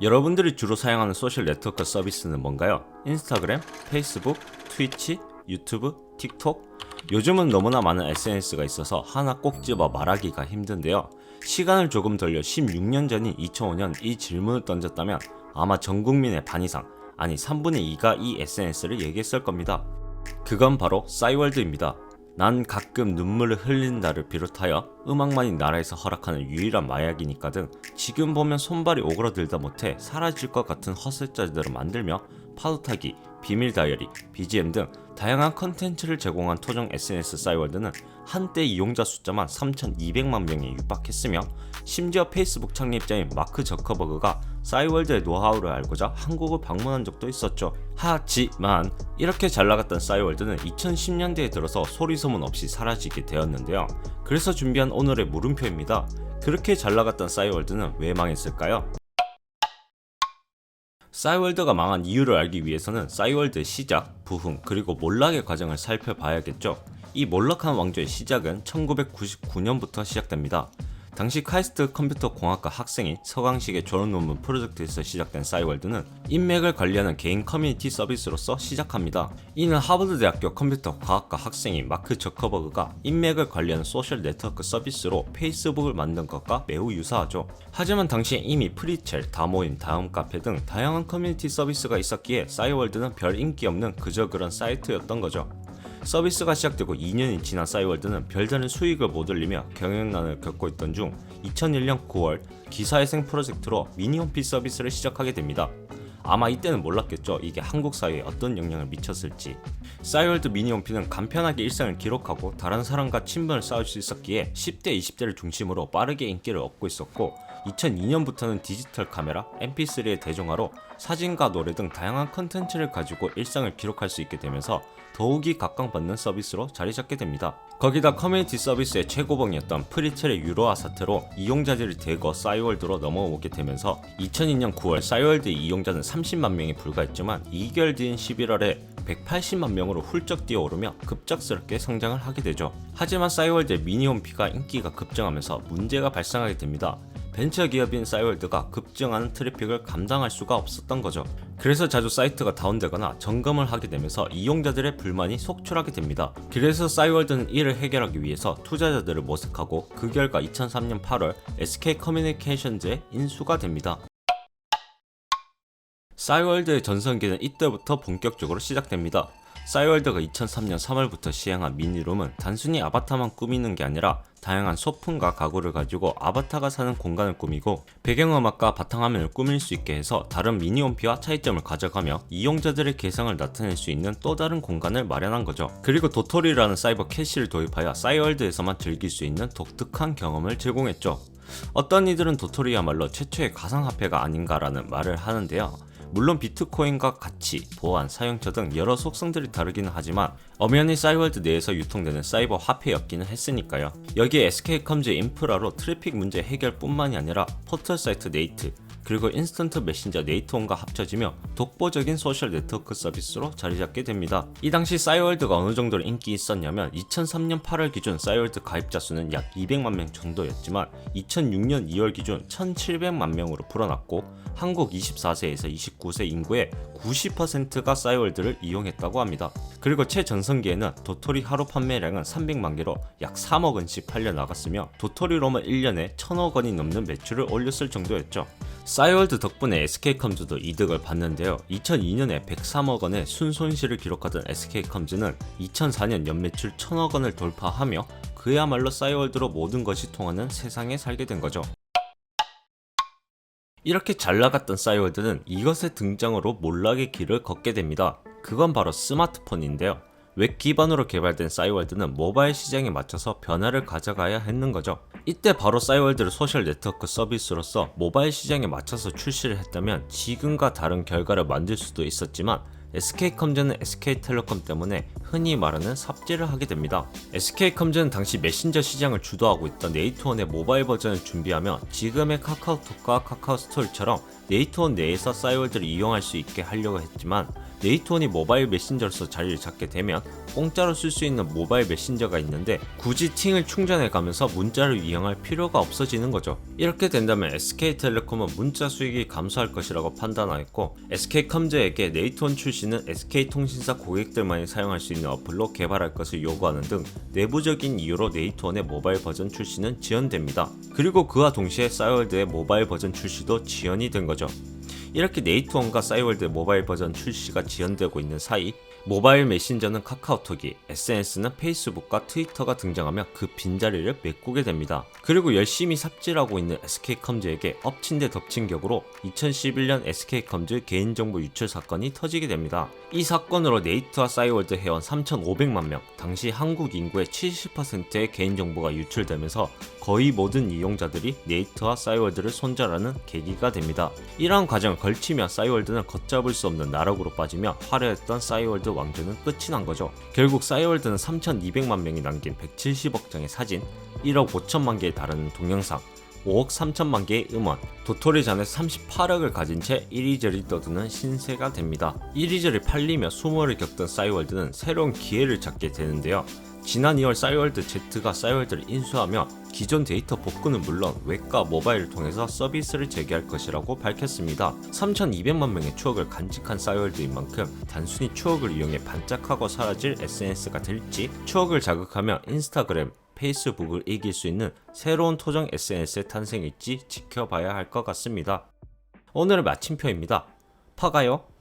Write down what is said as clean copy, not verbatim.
여러분들이 주로 사용하는 소셜 네트워크 서비스는 뭔가요? 인스타그램, 페이스북, 트위치, 유튜브, 틱톡? 요즘은 너무나 많은 SNS가 있어서 하나 꼭 집어 말하기가 힘든데요. 시간을 조금 돌려 16년 전인 2005년 이 질문을 던졌다면 아마 전 국민의 반 이상, 아니 3분의 2가 이 SNS를 얘기했을 겁니다. 그건 바로 싸이월드입니다. 난 가끔 눈물을 흘린다를 비롯하여 음악만이 나라에서 허락하는 유일한 마약이니까 등 지금 보면 손발이 오그라들다 못해 사라질 것 같은 허슬자들을 만들며 파도타기, 비밀 다이어리, BGM 등 다양한 컨텐츠를 제공한 토종 SNS 싸이월드는 한때 이용자 숫자만 3,200만 명에 육박했으며 심지어 페이스북 창립자인 마크 저커버그가 싸이월드의 노하우를 알고자 한국을 방문한 적도 있었죠. 하지만 이렇게 잘나갔던 싸이월드는 2010년대에 들어서 소리소문 없이 사라지게 되었는데요. 그래서 준비한 오늘의 물음표입니다. 그렇게 잘나갔던 싸이월드는 왜 망했을까요? 싸이월드가 망한 이유를 알기 위해서는 싸이월드의 시작, 부흥, 그리고 몰락의 과정을 살펴봐야겠죠. 이 몰락한 왕조의 시작은 1999년부터 시작됩니다. 당시 카이스트 컴퓨터 공학과 학생이 서강식의 졸업 논문 프로젝트에서 시작된 싸이월드는 인맥을 관리하는 개인 커뮤니티 서비스로서 시작합니다. 이는 하버드 대학교 컴퓨터 과학과 학생인 마크 저커버그가 인맥을 관리하는 소셜 네트워크 서비스로 페이스북을 만든 것과 매우 유사하죠. 하지만 당시에 이미 프리첼, 다모임, 다음 카페 등 다양한 커뮤니티 서비스가 있었기에 싸이월드는 별 인기 없는 그저 그런 사이트였던 거죠. 서비스가 시작되고 2년이 지난 싸이월드는 별다른 수익을 못 올리며 경영난을 겪고 있던 중 2001년 9월 기사회생 프로젝트로 미니홈피 서비스를 시작하게 됩니다. 아마 이때는 몰랐겠죠. 이게 한국 사회에 어떤 영향을 미쳤을지. 싸이월드 미니홈피는 간편하게 일상을 기록하고 다른 사람과 친분을 쌓을 수 있었기에 10대, 20대를 중심으로 빠르게 인기를 얻고 있었고 2002년부터는 디지털 카메라, mp3의 대중화로 사진과 노래 등 다양한 컨텐츠를 가지고 일상을 기록할 수 있게 되면서 더욱이 각광받는 서비스로 자리 잡게 됩니다. 거기다 커뮤니티 서비스의 최고봉이었던 프리첼의 유로화 사태로 이용자들이 대거 싸이월드로 넘어오게 되면서 2002년 9월 싸이월드의 이용자는 30만 명에 불과했지만 2개월 뒤인 11월에 180만 명으로 훌쩍 뛰어오르며 급작스럽게 성장을 하게 되죠. 하지만 싸이월드의 미니홈피가 인기가 급증하면서 문제가 발생하게 됩니다. 벤처기업인 싸이월드가 급증하는 트래픽을 감당할 수가 없었던 거죠. 그래서 자주 사이트가 다운되거나 점검을 하게 되면서 이용자들의 불만이 속출하게 됩니다. 그래서 싸이월드는 이를 해결하기 위해서 투자자들을 모색하고 그 결과 2003년 8월 SK 커뮤니케이션즈에 인수가 됩니다. 싸이월드의 전성기는 이때부터 본격적으로 시작됩니다. 싸이월드가 2003년 3월부터 시행한 미니룸은 단순히 아바타만 꾸미는 게 아니라 다양한 소품과 가구를 가지고 아바타가 사는 공간을 꾸미고 배경음악과 바탕화면을 꾸밀 수 있게 해서 다른 미니홈피와 차이점을 가져가며 이용자들의 개성을 나타낼 수 있는 또 다른 공간을 마련한 거죠. 그리고 도토리라는 사이버 캐시를 도입하여 싸이월드에서만 즐길 수 있는 독특한 경험을 제공했죠. 어떤 이들은 도토리야말로 최초의 가상화폐가 아닌가라는 말을 하는데요. 물론 비트코인과 가치, 보안, 사용처 등 여러 속성들이 다르기는 하지만 엄연히 싸이월드 내에서 유통되는 사이버 화폐였기는 했으니까요. 여기에 SK컴즈의 인프라로 트래픽 문제 해결뿐만이 아니라 포털 사이트 네이트, 그리고 인스턴트 메신저 네이트온과 합쳐지며 독보적인 소셜 네트워크 서비스로 자리 잡게 됩니다. 이 당시 싸이월드가 어느 정도로 인기 있었냐면 2003년 8월 기준 싸이월드 가입자 수는 약 200만 명 정도였지만 2006년 2월 기준 1700만 명으로 불어났고 한국 24세에서 29세 인구의 90%가 싸이월드를 이용했다고 합니다. 그리고 최전성기에는 도토리 하루 판매량은 300만 개로 약 3억 원씩 팔려 나갔으며 도토리로만 1년에 1000억 원이 넘는 매출을 올렸을 정도였죠. 싸이월드 덕분에 SK컴즈도 이득을 봤는데요. 2002년에 103억 원의 순손실을 기록하던 SK컴즈는 2004년 연매출 1000억 원을 돌파하며 그야말로 싸이월드로 모든 것이 통하는 세상에 살게 된 거죠. 이렇게 잘 나갔던 싸이월드는 이것의 등장으로 몰락의 길을 걷게 됩니다. 그건 바로 스마트폰인데요. 웹 기반으로 개발된 싸이월드는 모바일 시장에 맞춰서 변화를 가져가야 했는 거죠. 이때 바로 싸이월드를 소셜 네트워크 서비스로서 모바일 시장에 맞춰서 출시를 했다면 지금과 다른 결과를 만들 수도 있었지만 SK컴즈는 SK텔레콤 때문에 흔히 말하는 삽질을 하게 됩니다. SK컴즈는 당시 메신저 시장을 주도하고 있던 네이트온의 모바일 버전을 준비하며 지금의 카카오톡과 카카오스토리처럼 네이트온 내에서 싸이월드를 이용할 수 있게 하려고 했지만 네이트원이 모바일 메신저로서 자리를 잡게 되면 공짜로 쓸 수 있는 모바일 메신저가 있는데 굳이 팅을 충전해 가면서 문자를 이용할 필요가 없어지는 거죠. 이렇게 된다면 SK텔레콤은 문자 수익이 감소할 것이라고 판단하였고, SK컴즈에게 네이트원 출시는 SK통신사 고객들만이 사용할 수 있는 어플로 개발할 것을 요구하는 등 내부적인 이유로 네이트원의 모바일 버전 출시는 지연됩니다. 그리고 그와 동시에 싸이월드의 모바일 버전 출시도 지연이 된 거죠. 이렇게 네이트원과 싸이월드의 모바일 버전 출시가 지연되고 있는 사이, 모바일 메신저는 카카오톡이, SNS는 페이스북과 트위터가 등장하며 그 빈자리를 메꾸게 됩니다. 그리고 열심히 삽질하고 있는 SK컴즈에게 엎친 데 덮친 격으로 2011년 SK컴즈 개인정보 유출 사건이 터지게 됩니다. 이 사건으로 네이트와 싸이월드 회원 3,500만 명, 당시 한국 인구의 70%의 개인정보가 유출되면서 거의 모든 이용자들이 네이트와 싸이월드를 손절하는 계기가 됩니다. 이러한 과정을 걸치며 싸이월드는 걷잡을 수 없는 나락으로 빠지며 화려했던 싸이월드 왕조는 끝이 난 거죠. 결국 싸이월드는 3,200만 명이 남긴 170억 장의 사진, 1억 5천만 개에 달하는 동영상, 5억 3천만 개의 음원, 도토리 잔에 38억을 가진 채 이리저리 떠드는 신세가 됩니다. 이리저리 팔리며 수모를 겪던 싸이월드는 새로운 기회를 찾게 되는데요. 지난 2월 싸이월드 Z가 싸이월드를 인수하며 기존 데이터 복구는 물론 웹과 모바일을 통해서 서비스를 재개할 것이라고 밝혔습니다. 3,200만 명의 추억을 간직한 싸이월드인 만큼 단순히 추억을 이용해 반짝하고 사라질 SNS가 될지, 추억을 자극하며 인스타그램, 페이스북을 이길 수 있는 새로운 토종 SNS의 탄생일지 지켜봐야 할 것 같습니다. 오늘의 마침표입니다. 파가요?